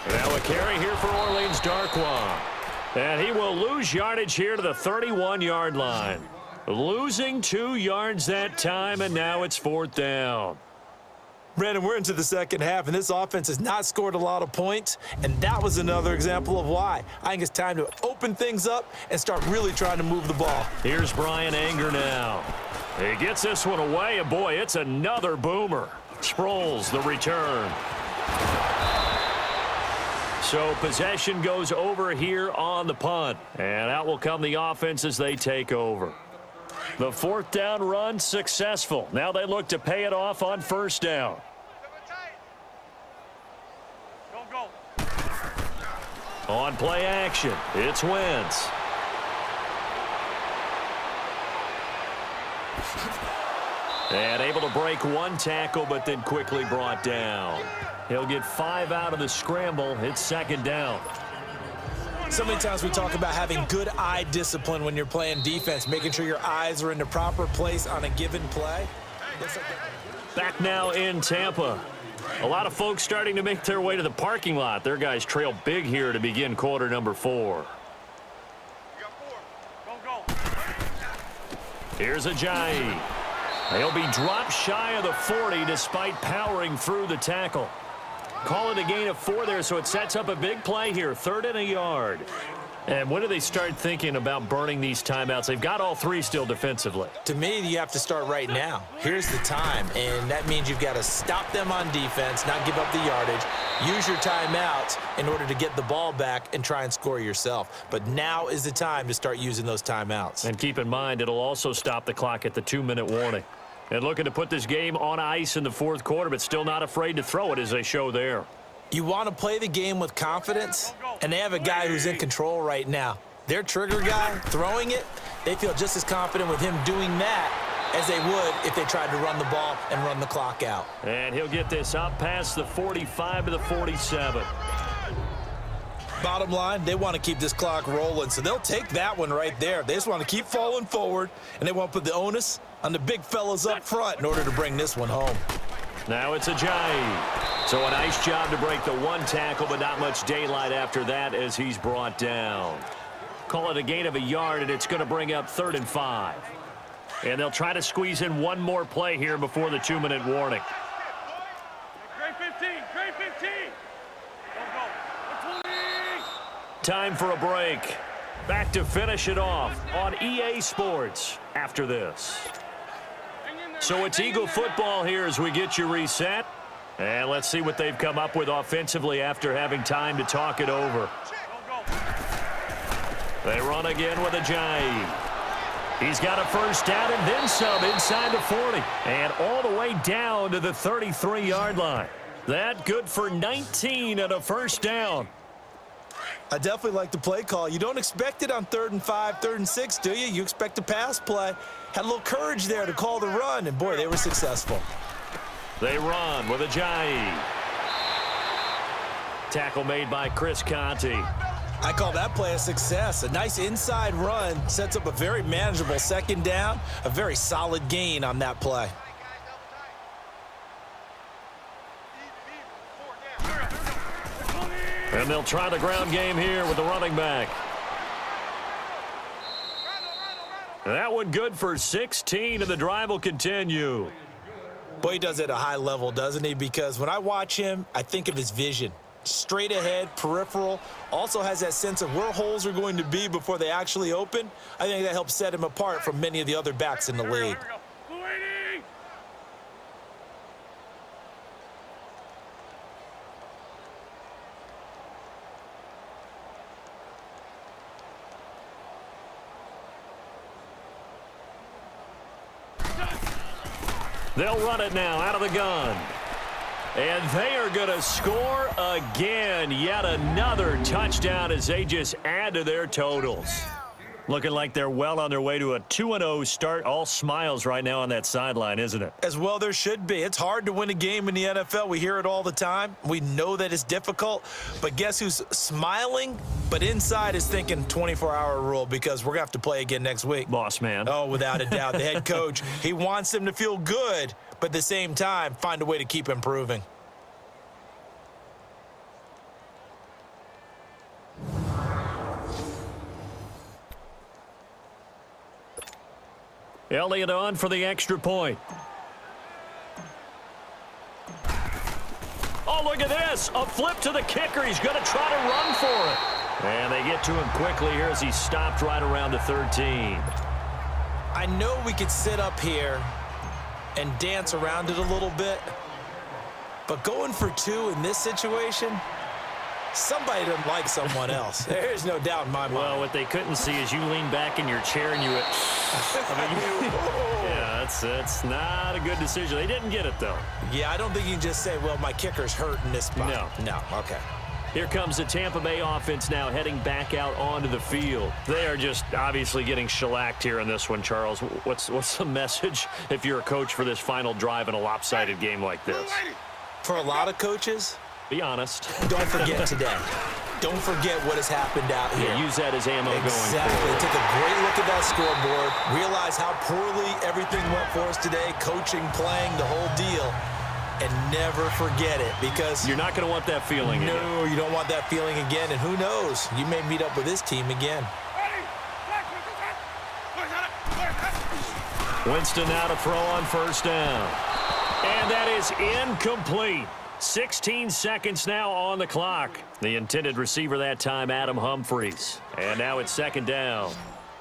Now a carry here for Orleans Darkwa. And he will lose yardage here to the 31-yard line. Losing 2 yards that time, and now it's 4th down. Brandon, we're into the second half, and this offense has not scored a lot of points, and that was another example of why. I think it's time to open things up and start really trying to move the ball. Here's Brian Anger now. He gets this one away, and boy, it's another boomer. Sproles, the return. So possession goes over here on the punt, and out will come the offense as they take over. The 4th down run successful. Now they look to pay it off on 1st down. On play action, it's Wentz. And able to break 1 tackle, but then quickly brought down. He'll get 5 out of the scramble. It's 2nd down. So many times we talk about having good eye discipline when you're playing defense, making sure your eyes are in the proper place on a given play. Back now in Tampa. A lot of folks starting to make their way to the parking lot. Their guys trail big here to begin quarter number 4. Here's Ajayi. He'll be dropped shy of the 40 despite powering through the tackle. Call it a gain of 4 there, so it sets up a big play here, 3rd and a yard. And when do they start thinking about burning these timeouts? They've got all 3 still defensively. To me, you have to start right now. Here's the time, and that means you've got to stop them on defense, not give up the yardage, use your timeouts in order to get the ball back and try and score yourself. But now is the time to start using those timeouts. And keep in mind, it'll also stop the clock at the 2-minute warning. And looking to put this game on ice in the 4th quarter, but still not afraid to throw it as they show there. You want to play the game with confidence, and they have a guy who's in control right now. Their trigger guy throwing it, they feel just as confident with him doing that as they would if they tried to run the ball and run the clock out. And he'll get this up past the 45 to the 47. Bottom line, they want to keep this clock rolling, so they'll take that one right there. They just want to keep falling forward, and they want to put the onus on the big fellas up front in order to bring this one home. Now it's Ajayi. So a nice job to break the 1 tackle, but not much daylight after that as he's brought down. Call it a gain of a yard, and it's going to bring up 3rd and 5. And they'll try to squeeze in 1 more play here before the 2-minute warning. Grade 15, grade 15. Go, go. 20. Time for a break. Back to finish it off on EA Sports after this. So it's Eagle football here as we get you reset. And let's see what they've come up with offensively after having time to talk it over. They run again with Ajayi. He's got a 1st down and then some inside the 40. And all the way down to the 33-yard line. That good for 19 and a 1st down. I definitely like the play call. You don't expect it on 3rd and 5, 3rd and 6, do you? You expect a pass play. Had a little courage there to call the run, and boy, they were successful. They run with Ajayi. Tackle made by Chris Conti. I call that play a success. A nice inside run sets up a very manageable 2nd down, a very solid gain on that play. And they'll try the ground game here with the running back. That one good for 16, and the drive will continue. Boy, he does it at a high level, doesn't he? Because when I watch him, I think of his vision. Straight ahead, peripheral, also has that sense of where holes are going to be before they actually open. I think that helps set him apart from many of the other backs in the league. They'll run it now out of the gun. And they are going to score again. Yet another touchdown as they just add to their totals. Looking like they're well on their way to a 2-0 start. All smiles right now on that sideline, isn't it? As well there should be. It's hard to win a game in the NFL. We hear it all the time. We know that it's difficult. But guess who's smiling, but inside is thinking 24-hour rule because we're going to have to play again next week. Boss man. Oh, without a doubt. The head coach, he wants them to feel good, but at the same time, find a way to keep improving. Elliott on for the extra point. Oh, look at this. A flip to the kicker. He's going to try to run for it. And they get to him quickly here as he stopped right around the 13. I know we could sit up here and dance around it a little bit, but going for 2 in this situation, somebody doesn't like someone else. There's no doubt in my mind. Well, what they couldn't see is you lean back in your chair and you went, yeah, that's not a good decision. They didn't get it, though. Yeah, I don't think you can just say, well, my kicker's hurt in this spot. No, okay. Here comes the Tampa Bay offense now heading back out onto the field. They are just obviously getting shellacked here in this one, Charles. What's the message if you're a coach for this final drive in a lopsided game like this? For a lot of coaches, be honest. Don't forget today. Don't forget what has happened out here. Yeah, use that as ammo going forward. Exactly. Take a great look at that scoreboard. Realize how poorly everything went for us today. Coaching, playing, the whole deal. And never forget it, because you're not going to want that feeling again. No, you don't want that feeling again. And who knows? You may meet up with this team again. Winston now to throw on first down. And that is incomplete. 16 seconds now on the clock. The intended receiver that time, Adam Humphries. And now it's second down.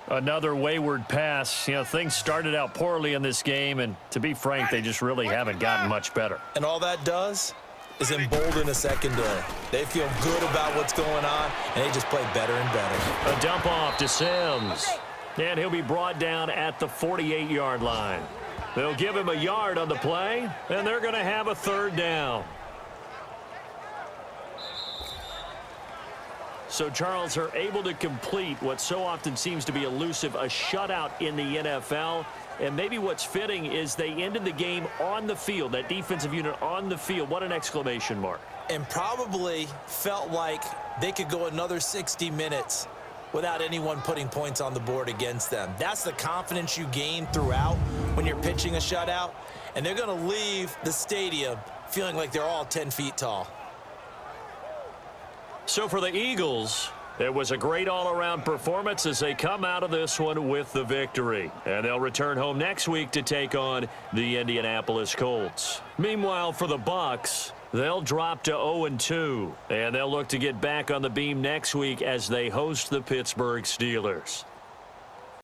Another wayward pass. You know, things started out poorly in this game, and to be frank, they just really haven't gotten much better. And all that does is embolden a secondary. They feel good about what's going on, and they just play better and better. A dump off to Sims. And he'll be brought down at the 48-yard line. They'll give him a yard on the play, and they're going to have a third down. So Charles are able to complete what so often seems to be elusive, a shutout in the NFL. And maybe what's fitting is they ended the game on the field, that defensive unit on the field. What an exclamation mark. And probably felt like they could go another 60 minutes without anyone putting points on the board against them. That's the confidence you gain throughout when you're pitching a shutout. And they're going to leave the stadium feeling like they're all 10 feet tall. So for the Eagles, it was a great all-around performance as they come out of this one with the victory. And they'll return home next week to take on the Indianapolis Colts. Meanwhile, for the Bucs, they'll drop to 0-2. And they'll look to get back on the beam next week as they host the Pittsburgh Steelers.